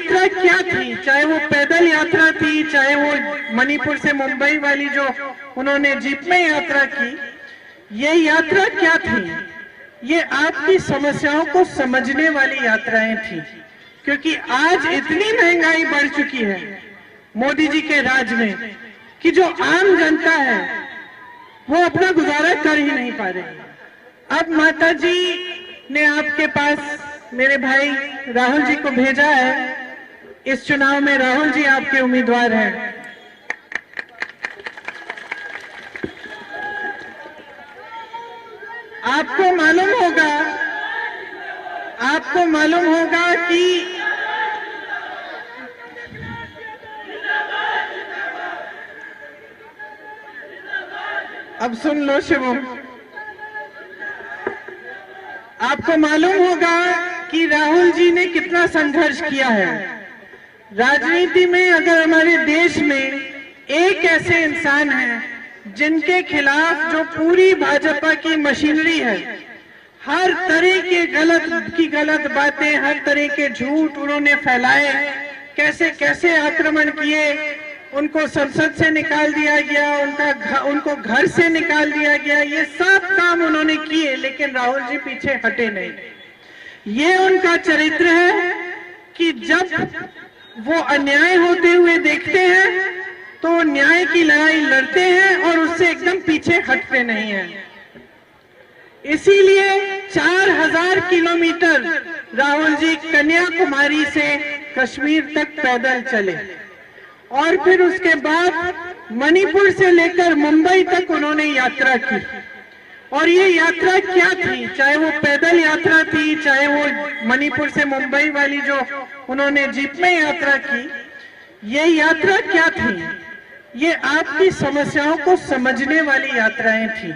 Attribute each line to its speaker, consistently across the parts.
Speaker 1: यात्रा क्या थी, चाहे वो पैदल यात्रा थी, चाहे वो मणिपुर से मुंबई वाली जो उन्होंने जीप में यात्रा की, ये यात्रा क्या थी? ये आपकी समस्याओं को समझने वाली यात्राएं थी। क्योंकि आज इतनी महंगाई बढ़ चुकी है मोदी जी के राज में कि जो आम जनता है वो अपना गुजारा कर ही नहीं पा रही। अब माता जी ने आपके पास मेरे भाई राहुल जी को भेजा है। इस चुनाव में राहुल जी आपके उम्मीदवार हैं। आपको मालूम होगा कि अब सुन लो शिवम, आपको मालूम होगा कि राहुल जी ने कितना संघर्ष किया है राजनीति में। अगर हमारे देश में एक ऐसे इंसान हैं जिनके खिलाफ जो पूरी भाजपा की मशीनरी है, हर तरह के गलत बातें, हर तरह के झूठ उन्होंने फैलाए, कैसे कैसे आक्रमण किए, उनको संसद से निकाल दिया गया, उनको घर से निकाल दिया गया, ये सब काम उन्होंने किए, लेकिन राहुल जी पीछे हटे नहीं। ये उनका चरित्र है कि जब वो अन्याय होते हुए देखते हैं तो न्याय की लड़ाई लड़ते हैं और उससे एकदम पीछे हटते नहीं हैं। इसीलिए 4000 किलोमीटर राहुल जी कन्याकुमारी से कश्मीर तक पैदल चले और फिर उसके बाद मणिपुर से लेकर मुंबई तक उन्होंने यात्रा की। और ये यात्रा क्या थी, चाहे वो पैदल यात्रा थी, चाहे वो मणिपुर से मुंबई वाली जो उन्होंने जीप में यात्रा की, ये यात्रा क्या थी? ये आपकी समस्याओं को समझने वाली यात्राएं थी।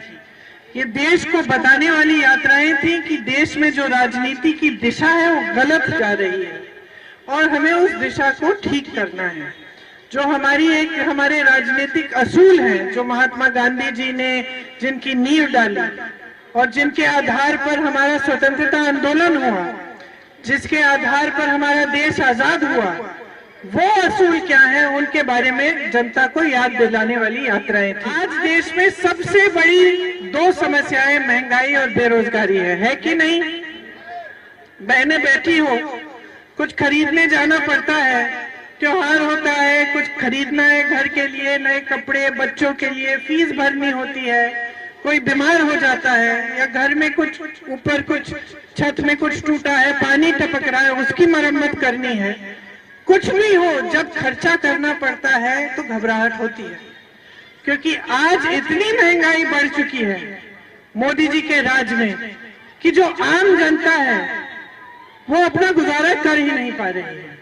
Speaker 1: ये देश को बताने वाली यात्राएं थी कि देश में जो राजनीति की दिशा है वो गलत जा रही है और हमें उस दिशा को ठीक करना है। जो हमारे राजनीतिक असूल हैं, जो महात्मा गांधी जी ने जिनकी नींव डाली और जिनके आधार पर हमारा स्वतंत्रता आंदोलन हुआ, जिसके आधार पर हमारा देश आजाद हुआ, वो असूल क्या है, उनके बारे में जनता को याद दिलाने वाली यात्राएं थी। आज देश में सबसे बड़ी दो समस्याएं महंगाई और बेरोजगारी है कि नहीं? बहनें बैठी हो, कुछ खरीदने जाना पड़ता है, त्योहार होता है, कुछ खरीदना है घर के लिए, नए कपड़े, बच्चों के लिए फीस भरनी होती है, कोई बीमार हो जाता है या घर में कुछ ऊपर कुछ छत में कुछ टूटा है, पानी टपक रहा है, उसकी मरम्मत करनी है। कुछ भी हो, जब खर्चा करना पड़ता है तो घबराहट होती है। क्योंकि आज इतनी महंगाई बढ़ चुकी है मोदी जी के राज में कि जो आम जनता है वो अपना गुजारा कर ही नहीं पा रही है।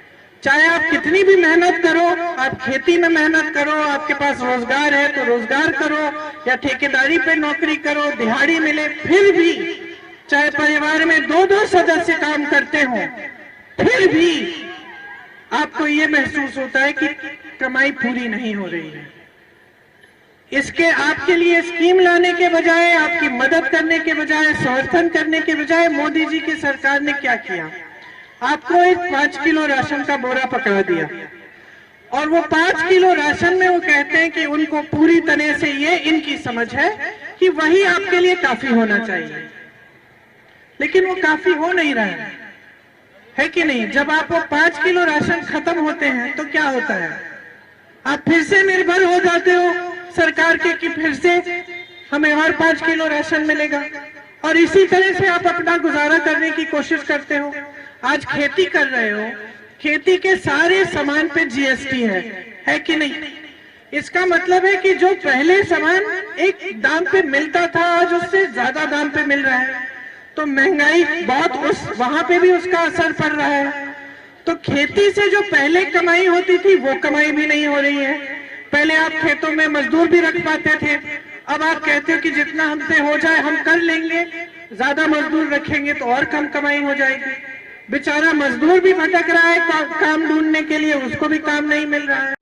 Speaker 1: चाहे आप कितनी भी मेहनत करो, आप खेती में मेहनत करो, आपके पास रोजगार है तो रोजगार करो या ठेकेदारी पे नौकरी करो, दिहाड़ी मिले, फिर भी चाहे परिवार में 2-2 सदस्य काम करते हो, फिर भी आपको ये महसूस होता है कि कमाई पूरी नहीं हो रही है। इसके आपके लिए स्कीम लाने के बजाय, आपकी मदद करने के बजाय, समर्थन करने के बजाय मोदी जी की सरकार ने क्या किया? आपको एक 5 किलो राशन का बोरा पकड़ा दिया और वो 5 किलो राशन में वो कहते हैं कि उनको पूरी तरह से ये इनकी समझ है कि वही आपके लिए काफी होना चाहिए, लेकिन वो काफी हो नहीं रहा है कि नहीं? जब आप वो 5 किलो राशन खत्म होते हैं तो क्या होता है? आप फिर से निर्भर हो जाते हो सरकार के कि फिर से हमें और 5 किलो राशन मिलेगा और इसी तरह से आप अपना गुजारा करने की कोशिश करते हो। आज खेती कर रहे हो, खेती के सारे सामान पे जीएसटी है कि नहीं? इसका मतलब है कि जो पहले सामान एक दाम पे मिलता था आज उससे ज्यादा दाम पे मिल रहा है, तो महंगाई बहुत वहां पे भी उसका असर पड़ रहा है। तो खेती से जो पहले कमाई होती थी वो कमाई भी नहीं हो रही है। पहले आप खेतों में मजदूर भी रख पाते थे, अब आप कहते हो कि जितना हमसे हो जाए हम कर लेंगे, ज्यादा मजदूर रखेंगे तो और कम कमाई हो जाएगी। बेचारा मजदूर भी भटक रहा है काम ढूंढने के लिए, उसको भी काम नहीं मिल रहा है।